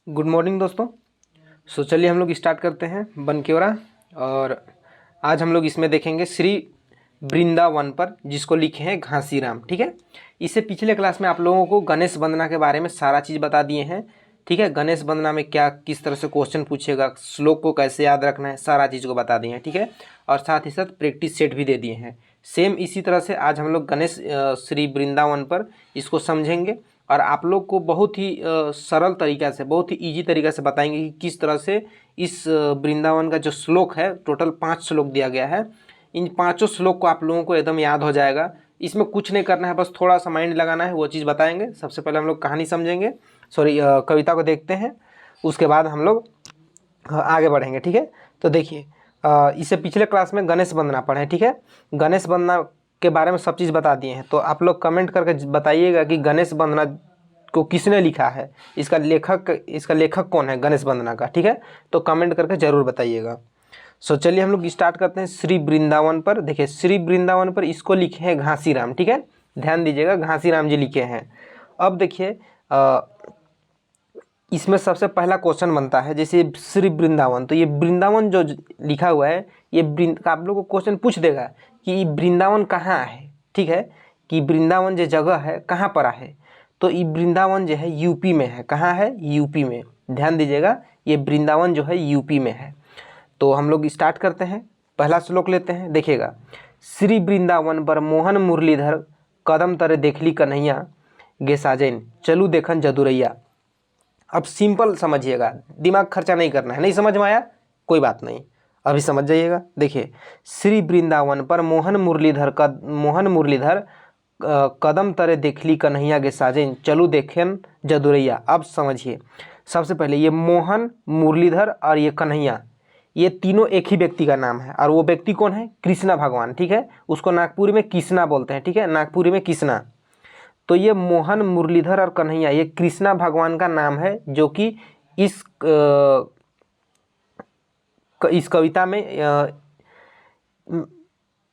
Good morning दोस्तों। चलिए हम लोग स्टार्ट करते हैं बनकेवरा। और आज हम लोग इसमें देखेंगे श्री वृंदावन पर, जिसको लिखे हैं घासीराम। ठीक है, इससे पिछले क्लास में आप लोगों को गणेश वंदना के बारे में सारा चीज़ बता दिए हैं। ठीक है, गणेश वंदना में क्या किस तरह से क्वेश्चन पूछेगा, श्लोक को कैसे याद रखना है, सारा चीज़ को बता दिए हैं। ठीक है, और साथ ही साथ प्रैक्टिस सेट भी दे दिए हैं। सेम इसी तरह से आज हम लोग गणेश श्री वृंदावन पर इसको समझेंगे और आप लोग को बहुत ही सरल तरीक़ा से, बहुत ही इजी तरीक़ा से बताएंगे कि किस तरह से इस वृंदावन का जो श्लोक है, टोटल 5 श्लोक दिया गया है, इन 5 श्लोक को आप लोगों को एकदम याद हो जाएगा। इसमें कुछ नहीं करना है, बस थोड़ा सा माइंड लगाना है, वो चीज़ बताएंगे। सबसे पहले हम लोग कहानी समझेंगे, कविता को देखते हैं, उसके बाद हम लोग आगे बढ़ेंगे। ठीक है, तो देखिए इससे पिछले क्लास में गणेश वंदना पढ़े। ठीक है, गणेश वंदना के बारे में सब चीज़ बता दिए हैं। तो आप लोग कमेंट करके बताइएगा कि गणेश वंदना को किसने लिखा है, इसका लेखक कौन है गणेश वंदना का। ठीक है, तो कमेंट करके ज़रूर बताइएगा। चलिए हम लोग स्टार्ट करते हैं श्री वृंदावन पर। देखिए श्री वृंदावन पर इसको लिखे हैं घासीराम। ठीक है, ध्यान दीजिएगा, घासीराम जी लिखे हैं। अब देखिए इसमें सबसे पहला क्वेश्चन बनता है, जैसे श्री वृंदावन, तो ये वृंदावन जो लिखा हुआ है, ये आप लोग को क्वेश्चन पूछ देगा कि वृंदावन कहाँ है। ठीक है, कि वृंदावन जो जगह है कहाँ पर है, तो ये वृंदावन जो है यूपी में है। कहाँ है? यूपी में। ध्यान दीजिएगा, ये वृंदावन जो है यूपी में है। तो हम लोग स्टार्ट करते हैं, पहला श्लोक लेते हैं। देखिएगा, श्री वृंदावन पर मोहन मुरलीधर कदम तरे देखली कन्हैया गे साजन चलू देखन जदुरैया। अब सिंपल समझिएगा, दिमाग खर्चा नहीं करना है। नहीं समझ में आया कोई बात नहीं, अभी समझ जाइएगा। देखिए श्री वृंदावन पर मोहन मुरलीधर कदम तरे देखली कन्हैया के साजन चलू देखें जदुरैया। अब समझिए, सबसे पहले ये मोहन, मुरलीधर और ये कन्हैया, ये तीनों एक ही व्यक्ति का नाम है। और वो व्यक्ति कौन है? कृष्णा भगवान। ठीक है, उसको नागपुरी में कृष्णा बोलते हैं। ठीक है, नागपुरी में कृष्णा। तो ये मोहन, मुरलीधर और कन्हैया, ये कृष्णा भगवान का नाम है, जो कि इस कविता में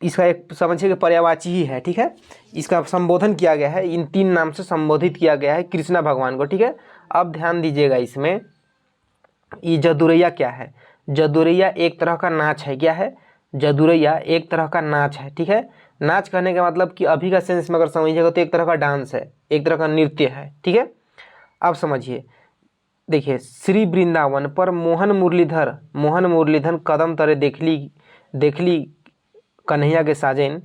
इसका एक समझिए कि पर्यायवाची ही है। ठीक है, इसका संबोधन किया गया है, इन 3 नाम से संबोधित किया गया है कृष्णा भगवान को। ठीक है, अब ध्यान दीजिएगा, इसमें ये जदुरैया क्या है? जदुरैया एक तरह का नाच है। क्या है? जदुरैया एक तरह का नाच है। ठीक है, नाच कहने का मतलब कि अभी का सेंस में अगर समझिएगा तो एक तरह का डांस है, एक तरह का नृत्य है। ठीक है, अब समझिए, देखिए श्री वृंदावन पर मोहन मुरलीधर कदम तरे देखली कन्हैया के साजन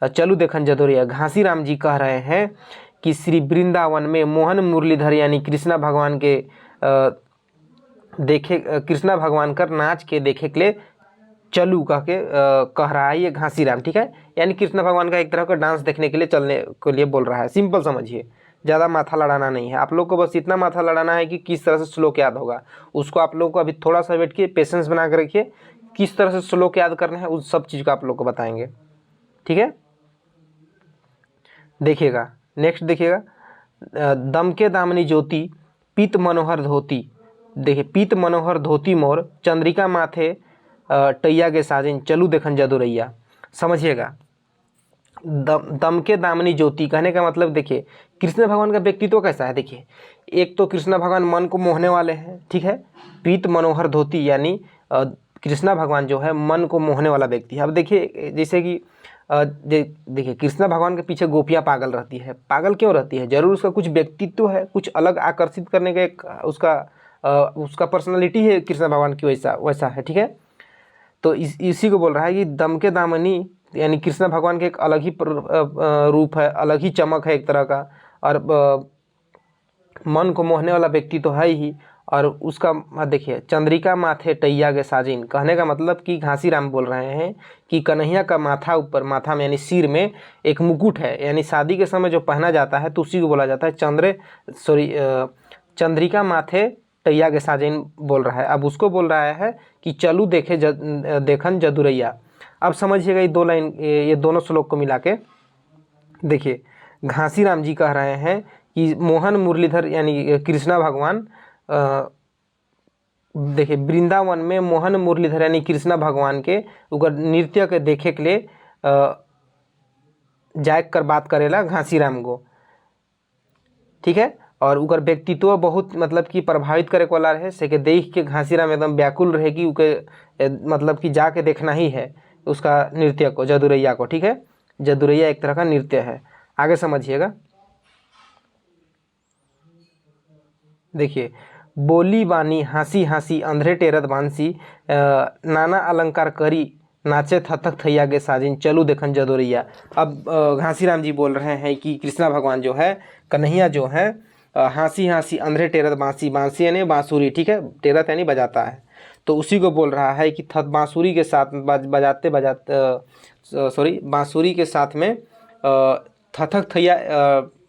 चलू देखन जदुरैया। घासीराम जी कह रहे हैं कि श्री वृंदावन में मोहन मुरलीधर यानी कृष्णा भगवान के कृष्णा भगवान कर नाच के देखे के लिए चलू कह रहा है ये घासीराम। ठीक है, यानी कृष्ण भगवान का एक तरह का डांस देखने के लिए, चलने के लिए बोल रहा है। सिंपल समझिए, ज़्यादा माथा लड़ाना नहीं है आप लोग को, बस इतना माथा लड़ाना है कि किस तरह से श्लोक याद होगा। उसको आप लोगों को अभी थोड़ा सा वेट किए, पेशेंस बना कर रखिए, किस तरह से श्लोक याद करना है उस सब चीज़ का आप लोग को बताएंगे। ठीक है, देखिएगा नेक्स्ट, देखिएगा दम के दामनी ज्योति पीत मनोहर धोती। देखिए पीत मनोहर धोती मोर चंद्रिका माथे टैया के साजन चलू देखन जदुरैया। समझिएगा, दम के दामनी ज्योति कहने का मतलब, देखिए कृष्ण भगवान का व्यक्तित्व कैसा है। देखिए एक तो कृष्ण भगवान मन को मोहने वाले हैं। ठीक है, पीत मनोहर धोती यानी कृष्ण भगवान जो है मन को मोहने वाला व्यक्ति है। अब देखिए जैसे कि देखिए कृष्ण भगवान के पीछे गोपियाँ पागल रहती है। पागल क्यों रहती है? जरूर उसका कुछ व्यक्तित्व है, कुछ अलग आकर्षित करने का एक उसका पर्सनालिटी है कृष्ण भगवान की, वैसा है। ठीक है, तो इसी को बोल रहा है कि दम के दामनी यानी कृष्ण भगवान के एक अलग ही रूप है, अलग ही चमक है एक तरह का, और मन को मोहने वाला व्यक्ति तो है ही। और उसका देखिए चंद्रिका माथे टैया के साजिन, कहने का मतलब कि घासीराम बोल रहे हैं कि कन्हैया का माथा में यानी सिर में एक मुकुट है, यानी शादी के समय जो पहना जाता है तो उसी को बोला जाता है चंद्रिका माथे टैया के साजन बोल रहा है। अब उसको बोल रहा है कि चलू देखन जदुरैया। अब समझिएगा ये 2 लाइन, ये दोनों श्लोक को मिला के देखिए, घासीराम जी कह रहे हैं कि मोहन मुरलीधर यानी कृष्णा भगवान, देखिए वृंदावन में मोहन मुरलीधर यानी कृष्णा भगवान के उगर नृत्य के देखे के लिए जाग कर बात करेला घासीराम को। ठीक है, और उकर व्यक्तित्व बहुत मतलब कि प्रभावित करे वाला रहे से के देख के घासीराम एकदम व्याकुल रहे कि उके मतलब कि जाके देखना ही है उसका नृत्य को, जदुरैया को। ठीक है, जदुरैया एक तरह का नृत्य है। आगे समझिएगा, देखिए, बोली बानी हंसी हंसी अंधरे टेरत बांसी नाना अलंकार करी नाचे थथक थैया के साजिन चलू देखन जदुरैया। अब घासीराम जी बोल रहे हैं कि कृष्णा भगवान जो है, कन्हैया जो है, हंसी हंसी अंधरे टेरत बांसी, बांसी यानी बांसुरी, ठीक है, टेरत यानी बजाता है, तो उसी को बोल रहा है कि बांसुरी के साथ बजाते बजाते सॉरी बांसुरी के साथ में थथक थैया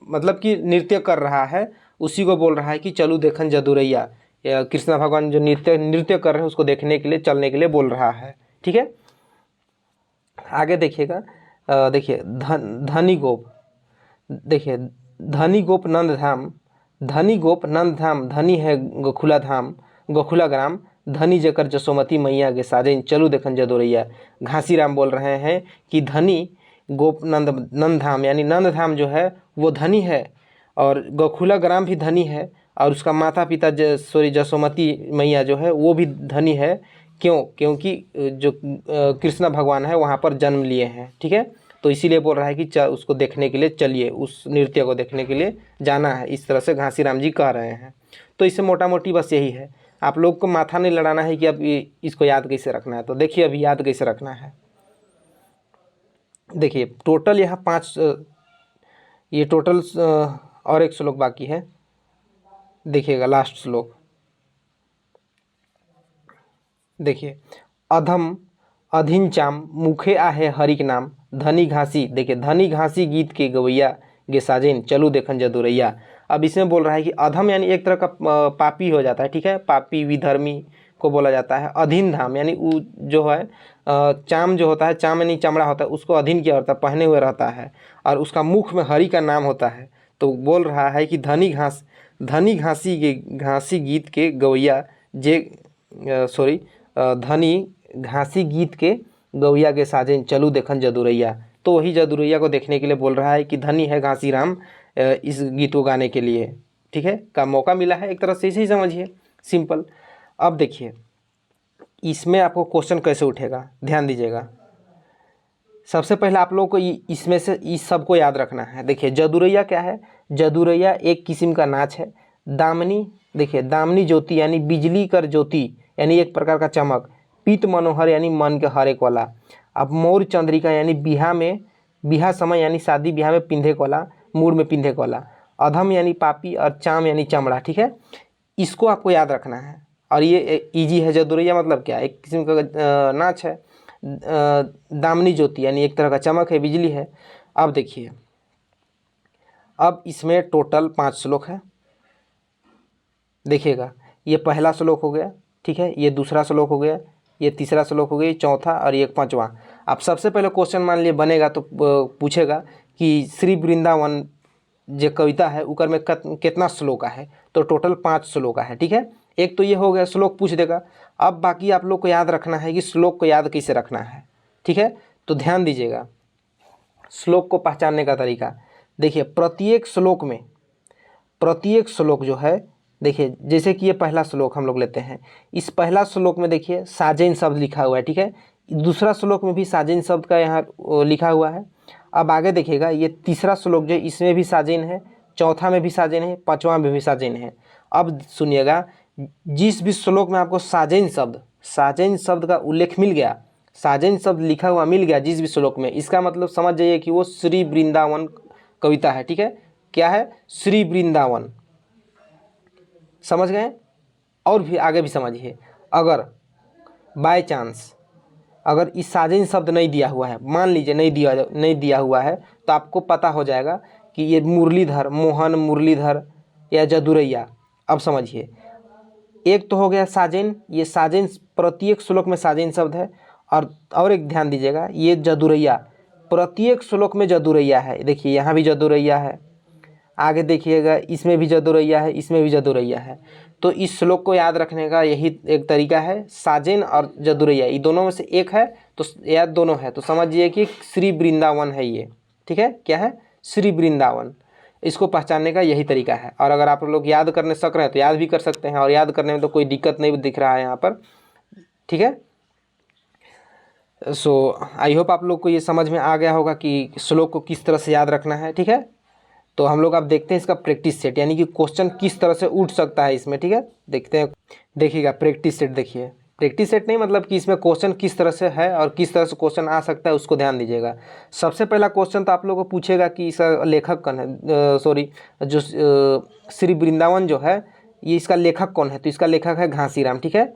मतलब कि नृत्य कर रहा है, उसी को बोल रहा है कि चलू देखन जदुरैया। कृष्णा भगवान जो नृत्य कर रहे हैं उसको देखने के लिए, चलने के लिए बोल रहा है। ठीक है, आगे देखिएगा, देखिए धनी गोप, देखिए धनी गोप नंद धाम, धनी गोप नंद धाम, धनी है गोखुला धाम गोखुला ग्राम, धनी जकर जसोमती मैया के साजन चलू देखन जदुरैया। घासीराम बोल रहे हैं कि धनी गोप नंद धाम यानी नंद धाम जो है वो धनी है, और गोखुला ग्राम भी धनी है, और उसका माता पिता जसोमती मैया जो है वो भी धनी है। क्यों? क्योंकि जो कृष्ण भगवान है वहाँ पर जन्म लिए हैं। ठीक है, तो इसीलिए बोल रहा है कि उसको देखने के लिए चलिए, उस नृत्य को देखने के लिए जाना है, इस तरह से घासीराम जी कह रहे हैं। तो इससे मोटा मोटी बस यही है, आप लोग को माथा नहीं लड़ाना है कि अब इसको याद कैसे रखना है। तो देखिए अभी याद कैसे रखना है, देखिए टोटल यहाँ 5 ये टोटल और एक श्लोक बाकी है, देखिएगा लास्ट श्लोक, देखिए अधम अधीन चाम मुखे आहे हरि के नाम, धनी घासी, देखिए धनी घासी गीत के गवैया गे साजेन चलू देखन जदुरैया। अब इसमें बोल रहा है कि अधम यानी एक तरह का पापी हो जाता है, ठीक है, पापी विधर्मी को बोला जाता है। अधीन धाम यानी वो जो है चाम जो होता है, चाम यानी चमड़ा होता है, उसको अधीन किया होता है, पहने हुए रहता है, और उसका मुख में हरि का नाम होता है। तो बोल रहा है कि धनी घासी गीत के गवैया जे सॉरी धनी घासी गीत के गवैया के साजन चलू देखन जदुरैया। तो वही जदुरैया को देखने के लिए बोल रहा है कि धनी है घासीराम इस गीत को गाने के लिए, ठीक है, का मौका मिला है, एक तरह से इसे ही समझिए, सिंपल। अब देखिए इसमें आपको क्वेश्चन कैसे उठेगा, ध्यान दीजिएगा। सबसे पहले आप लोगों को इसमें से इस सब को याद रखना है। देखिए जदुरैया क्या है, जदुरैया एक किस्म का नाच है। दामनी, देखिए दामनी ज्योति यानी बिजली कर ज्योति यानी एक प्रकार का चमक। पीत मनोहर यानी मन के हर एक वाला। अब मोर चंद्रिका यानी बिहा समय यानी शादी ब्याह में पिंधे वाला, मूड में पिंधे वाला। अधम यानी पापी और चाम यानी चमड़ा, ठीक है, इसको आपको याद रखना है। और ये इजी है, जदुरैया मतलब क्या, एक किस्म का नाच है। दामनी ज्योति यानी एक तरह का चमक है, बिजली है। अब देखिए अब इसमें टोटल 5 श्लोक है, देखिएगा ये पहला श्लोक हो गया, ठीक है, ये दूसरा श्लोक हो गया, ये तीसरा श्लोक हो गया, चौथा और ये 5वां। अब सबसे पहले क्वेश्चन मान लिए बनेगा तो पूछेगा कि श्री वृंदावन जो कविता है उकर में कितना श्लोक है, तो टोटल 5 श्लोक है, ठीक है। एक तो ये हो गया, श्लोक पूछ देगा। अब बाकी आप लोग को याद रखना है कि श्लोक को याद कैसे रखना है, ठीक है। तो ध्यान दीजिएगा श्लोक को पहचानने का तरीका। देखिए प्रत्येक श्लोक जो है, देखिए जैसे कि ये पहला श्लोक हम लोग लेते हैं, इस पहला श्लोक में देखिए साजेन शब्द लिखा हुआ है, ठीक है। दूसरा श्लोक में भी साजेन शब्द का यहाँ लिखा हुआ है। अब आगे देखिएगा ये तीसरा श्लोक जो इसमें भी साजेन है, चौथा में भी साजेन है, 5वां में भी साजेन है। अब सुनिएगा, जिस भी श्लोक में आपको साजेन शब्द का उल्लेख मिल गया, साजेन शब्द लिखा हुआ मिल गया जिस भी श्लोक में, इसका मतलब समझ जाइए कि वो श्री वृंदावन कविता है, ठीक है। क्या है? श्री वृंदावन, समझ गए। और भी आगे भी समझिए, अगर बाय चांस अगर इस साजेन शब्द नहीं दिया हुआ है, मान लीजिए नहीं दिया हुआ है, तो आपको पता हो जाएगा कि ये मुरलीधर, मोहन मुरलीधर या जदुरैया। अब समझिए, एक तो हो गया साजेन, ये साजेन प्रत्येक श्लोक में साजेन शब्द है। और एक ध्यान दीजिएगा, ये जदुरैया प्रत्येक श्लोक में जदुरैया है। देखिए यहाँ भी जदुरैया है, आगे देखिएगा इसमें भी जदुरैया है, इसमें भी जदुरैया है। तो इस श्लोक को याद रखने का यही एक तरीका है, साजेन और जदुरैया ये दोनों में से एक है, तो या दोनों है तो समझिए कि श्री वृंदावन है ये, ठीक है। क्या है? श्री वृंदावन। इसको पहचानने का यही तरीका है। और अगर आप लोग याद करने सक रहे हैं तो याद भी कर सकते हैं, और याद करने में तो कोई दिक्कत नहीं दिख रहा है यहाँ पर, ठीक है। सो आई होप आप लोग को ये समझ में आ गया होगा कि श्लोक को किस तरह से याद रखना है, ठीक है। तो हम लोग अब देखते हैं इसका प्रैक्टिस सेट, यानी कि क्वेश्चन किस तरह से उठ सकता है इसमें, ठीक है। देखते हैं, देखिएगा प्रैक्टिस सेट, देखिए प्रैक्टिस सेट नहीं मतलब कि इसमें क्वेश्चन किस तरह से है और किस तरह से क्वेश्चन आ सकता है उसको ध्यान दीजिएगा। सबसे पहला क्वेश्चन तो आप लोगों को पूछेगा कि इसका लेखक कौन है, सॉरी जो श्री वृंदावन जो है ये इसका लेखक कौन है, तो इसका लेखक है घासीराम, ठीक है,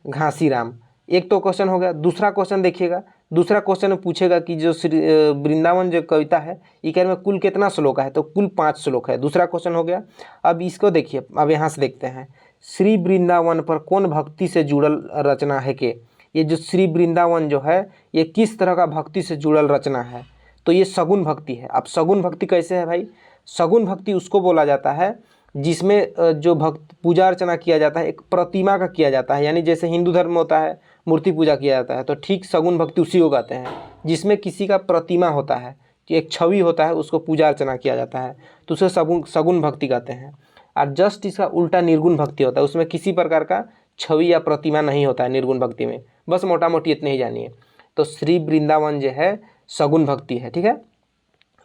घासीराम। एक तो क्वेश्चन हो गया। दूसरा क्वेश्चन देखिएगा, दूसरा क्वेश्चन में पूछेगा कि जो श्री वृंदावन जो कविता है ये कह में कुल कितना श्लोक है, तो कुल 5 श्लोक है, दूसरा क्वेश्चन हो गया। अब इसको देखिए, अब यहाँ से देखते हैं, श्री वृंदावन पर कौन भक्ति से जुड़ल रचना है के, ये जो श्री वृंदावन जो है ये किस तरह का भक्ति से जुड़ल रचना है, तो ये सगुन भक्ति है। अब सगुन भक्ति कैसे है भाई, सगुन भक्ति उसको बोला जाता है जिसमें जो भक्त पूजा अर्चना किया जाता है एक प्रतिमा का किया जाता है, यानी जैसे हिंदू धर्म में होता है मूर्ति पूजा किया जाता है, तो ठीक सगुन भक्ति उसी को कहते हैं जिसमें किसी का प्रतिमा होता है, एक छवि होता है, उसको पूजा अर्चना किया जाता है, तो उसे सगुन भक्ति कहते हैं। और जस्ट इसका उल्टा निर्गुण भक्ति होता है, उसमें किसी प्रकार का छवि या प्रतिमा नहीं होता है निर्गुण भक्ति में, बस मोटा मोटी इतने ही जानिए। तो श्री वृंदावन जो है सगुन भक्ति है, ठीक है।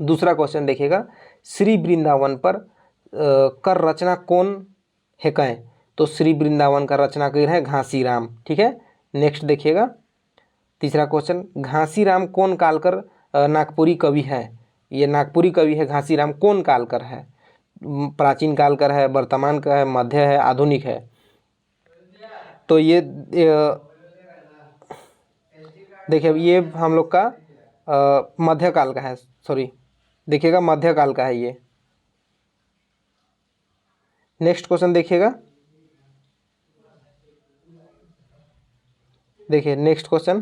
दूसरा क्वेश्चन देखिएगा, श्री वृंदावन पर कर रचना कौन है कहें, तो श्री वृंदावन का रचनाकार है घासीराम, ठीक है। नेक्स्ट देखिएगा तीसरा क्वेश्चन, घासीराम कौन कालकर नागपुरी कवि है, ये नागपुरी कवि है घासीराम, कौन कालकर है, प्राचीन कालकर है, वर्तमान का है, मध्य है, आधुनिक है, तो ये देखिए ये हम लोग का मध्यकाल का है, सॉरी देखिएगा मध्यकाल का है ये। नेक्स्ट क्वेश्चन देखिएगा, देखिए नेक्स्ट क्वेश्चन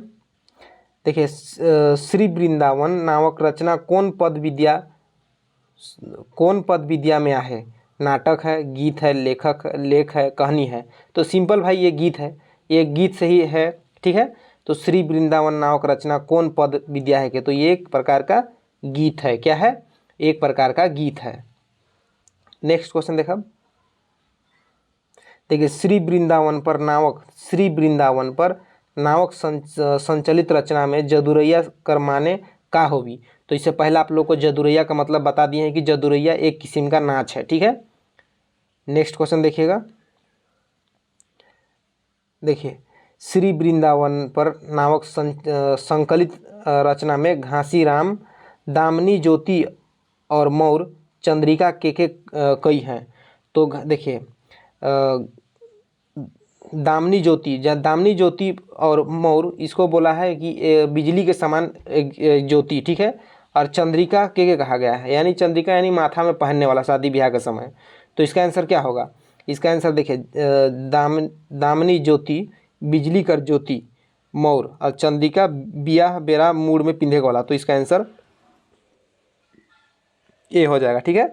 देखिए, श्री वृंदावन नामक रचना कौन पद विद्या में है, नाटक है, गीत है, लेख है, कहानी है, तो सिंपल भाई ये गीत है, ये गीत से ही है, ठीक है। तो श्री वृंदावन नामक रचना कौन पद विद्या है के, तो ये एक प्रकार का गीत है, क्या है, एक प्रकार का गीत है। नेक्स्ट क्वेश्चन देखिए, श्री वृंदावन पर नावक संचलित रचना में जदुरैया कर माने का होवी, तो इससे पहले आप लोग को जदुरैया का मतलब बता दिए हैं कि जदुरैया एक किस्म का नाच है, ठीक है। नेक्स्ट क्वेश्चन देखिएगा, देखिए श्री वृंदावन पर नावक संकलित रचना में घासीराम, दामिनी ज्योति और मौर, चंद्रिका के कई हैं, तो देखिए दामिनी ज्योति और मौर इसको बोला है कि बिजली के समान एक ज्योति, ठीक है। और चंद्रिका के कहा गया है, यानी चंद्रिका यानी माथा में पहनने वाला शादी ब्याह के समय, तो इसका आंसर क्या होगा, इसका आंसर देखिए दामिनी ज्योति, बिजली कर ज्योति मौर, और चंद्रिका ब्याह बेरा मूड में पिंधे वाला, तो इसका आंसर ए हो जाएगा, ठीक है,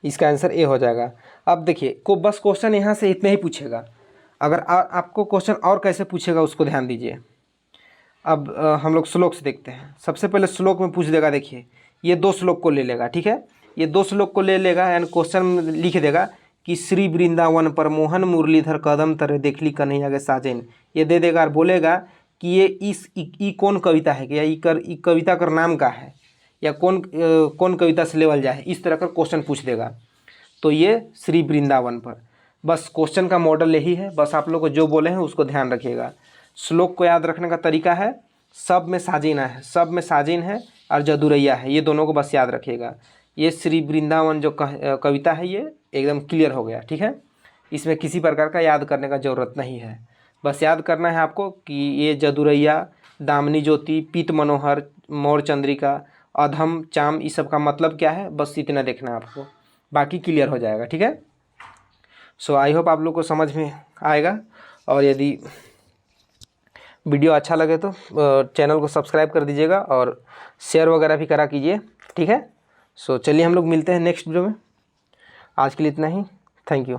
इसका आंसर ए हो जाएगा। अब देखिए को बस क्वेश्चन यहाँ से इतने ही पूछेगा, अगर आपको क्वेश्चन और कैसे पूछेगा उसको ध्यान दीजिए। अब हम लोग श्लोक से देखते हैं। सबसे पहले श्लोक में पूछ देगा, देखिए ये 2 श्लोक को ले लेगा, ठीक है, ये 2 श्लोक को ले लेगा एंड क्वेश्चन में लिख देगा कि श्री वृंदावन पर मोहन मुरलीधर कदम तरे देखली कन्हैया के साजन, ये दे देगा और बोलेगा कि ये कौन कविता है, या ई कविता का नाम का है, या कौन कविता से लेवल जाए, इस तरह का क्वेश्चन पूछ देगा। तो ये श्री वृंदावन पर, बस क्वेश्चन का मॉडल यही है, बस आप लोग को जो बोले हैं उसको ध्यान रखिएगा। श्लोक को याद रखने का तरीका है, सब में साजिन है और जदुरैया है, ये दोनों को बस याद रखिएगा। ये श्री वृंदावन जो कविता है ये एकदम क्लियर हो गया, ठीक है, इसमें किसी प्रकार का याद करने का ज़रूरत नहीं है, बस याद करना है आपको कि ये जदुरैया, दामिनी ज्योति, पीत मनोहर, मौर चंद्रिका, अधम, चाम, इस सब का मतलब क्या है, बस इतना देखना है आपको, बाकी क्लियर हो जाएगा, ठीक है। सो आई होप आप लोग को समझ में आएगा, और यदि वीडियो अच्छा लगे तो चैनल को सब्सक्राइब कर दीजिएगा और शेयर वगैरह भी करा कीजिए, ठीक है। सो चलिए हम लोग मिलते हैं नेक्स्ट वीडियो में, आज के लिए इतना ही, थैंक यू।